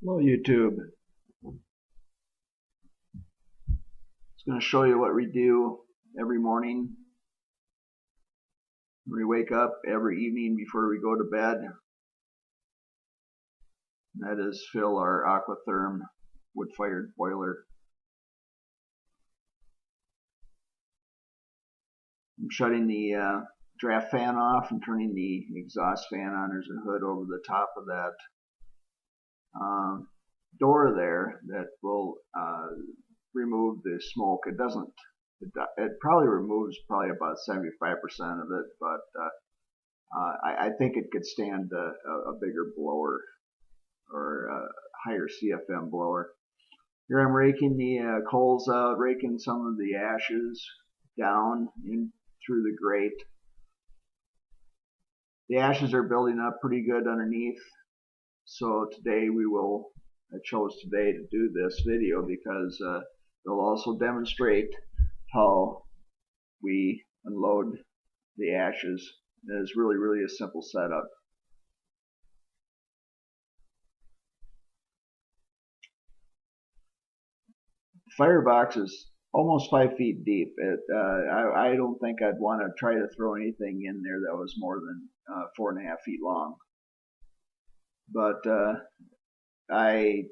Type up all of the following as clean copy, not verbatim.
Hello YouTube. It's going to show you what we do every morning when we wake up, every evening before we go to bed. And that is fill our Aqua-Therm wood-fired boiler. I'm shutting the draft fan off and turning the exhaust fan on. There's a hood over the top of that door there that will remove the smoke. It doesn't. It probably removes about 75% of it, but I think it could stand a bigger blower or a higher CFM blower. Here I'm raking the coals out, raking some of the ashes down in through the grate. The ashes are building up pretty good underneath, so today I chose today to do this video because it'll also demonstrate how we unload the ashes. It is really a simple setup. The firebox is almost 5 feet deep. I don't think I'd want to try to throw anything in there that was more than 4.5 feet long. But I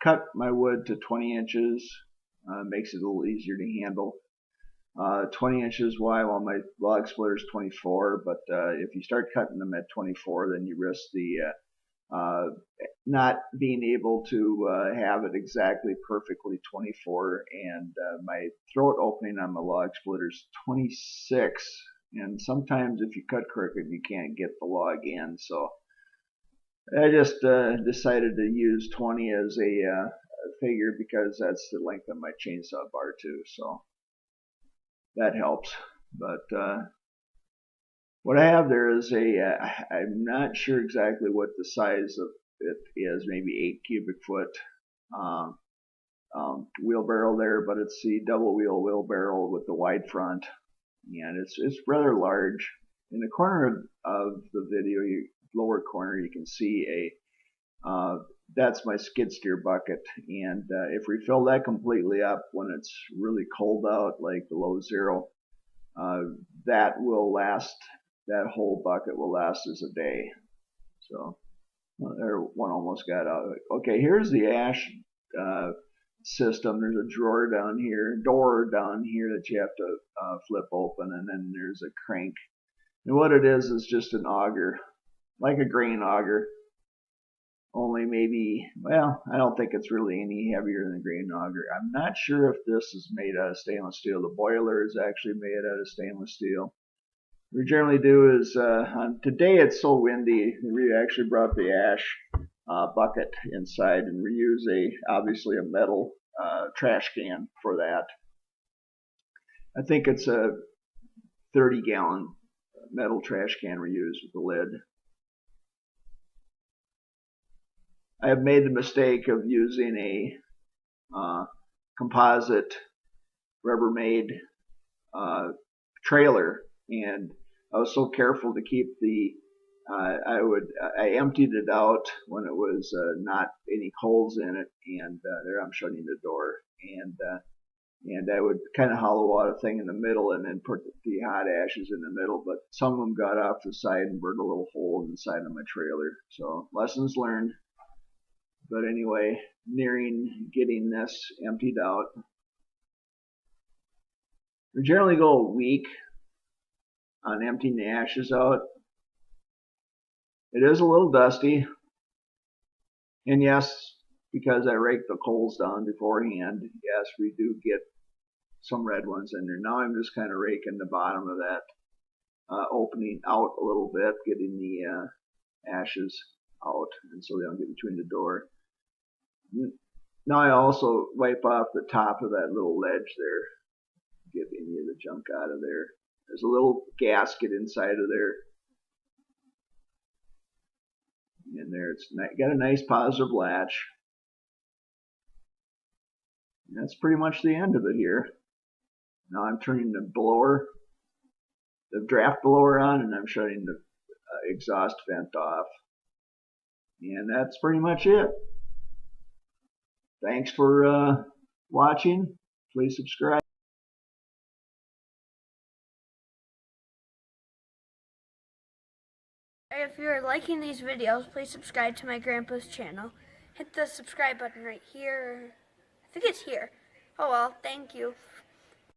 cut my wood to 20 inches. Makes it a little easier to handle. 20 inches wide, while my log splitter is 24, but if you start cutting them at 24, then you risk the not being able to have it exactly perfectly 24, and my throat opening on my log splitter is 26, and sometimes if you cut crooked you can't get the log in, so I just decided to use 20 as a figure because that's the length of my chainsaw bar too, so that helps. But what I have there is I'm not sure exactly what the size of it is, maybe 8 cubic foot wheelbarrow there, but it's the double wheel wheelbarrow with the wide front, and it's rather large. In the corner of the video, lower corner, you can see that's my skid steer bucket, and if we fill that completely up when it's really cold out, like below zero, that will last. That whole bucket will last us a day. So there, one almost got out. Okay, here's the ash system. There's a door down here that you have to flip open, and then there's a crank. And what it is just an auger, like a grain auger. Only maybe, well, I don't think it's really any heavier than a grain auger. I'm not sure if this is made out of stainless steel. The boiler is actually made out of stainless steel. What we generally do is, today it's so windy, we actually brought the ash bucket inside, and we use obviously a metal trash can for that. I think it's a 30-gallon metal trash can we use with the lid. I have made the mistake of using a composite Rubbermaid trailer, and I was so careful to keep I emptied it out when it was not any holes in it, and there I'm shutting the door, and I would kind of hollow out a thing in the middle and then put the hot ashes in the middle, but some of them got off the side and burned a little hole in the side of my trailer. So lessons learned. But anyway, nearing getting this emptied out. We generally go a week on emptying the ashes out. It is a little dusty, and yes, because I raked the coals down beforehand, yes, we do get some red ones in there. Now I'm just kind of raking the bottom of that opening out a little bit, getting the ashes out, and so they don't get between the door. Now I also wipe off the top of that little ledge there, get any of the junk out of there. There's a little gasket inside of there, and there it's got a nice positive latch. And that's pretty much the end of it here. Now I'm turning the draft blower on, and I'm shutting the exhaust vent off, and that's pretty much it. Thanks for watching. Please subscribe. If you're liking these videos, please subscribe to my grandpa's channel. Hit the subscribe button right here. I think it's here. Oh well, thank you.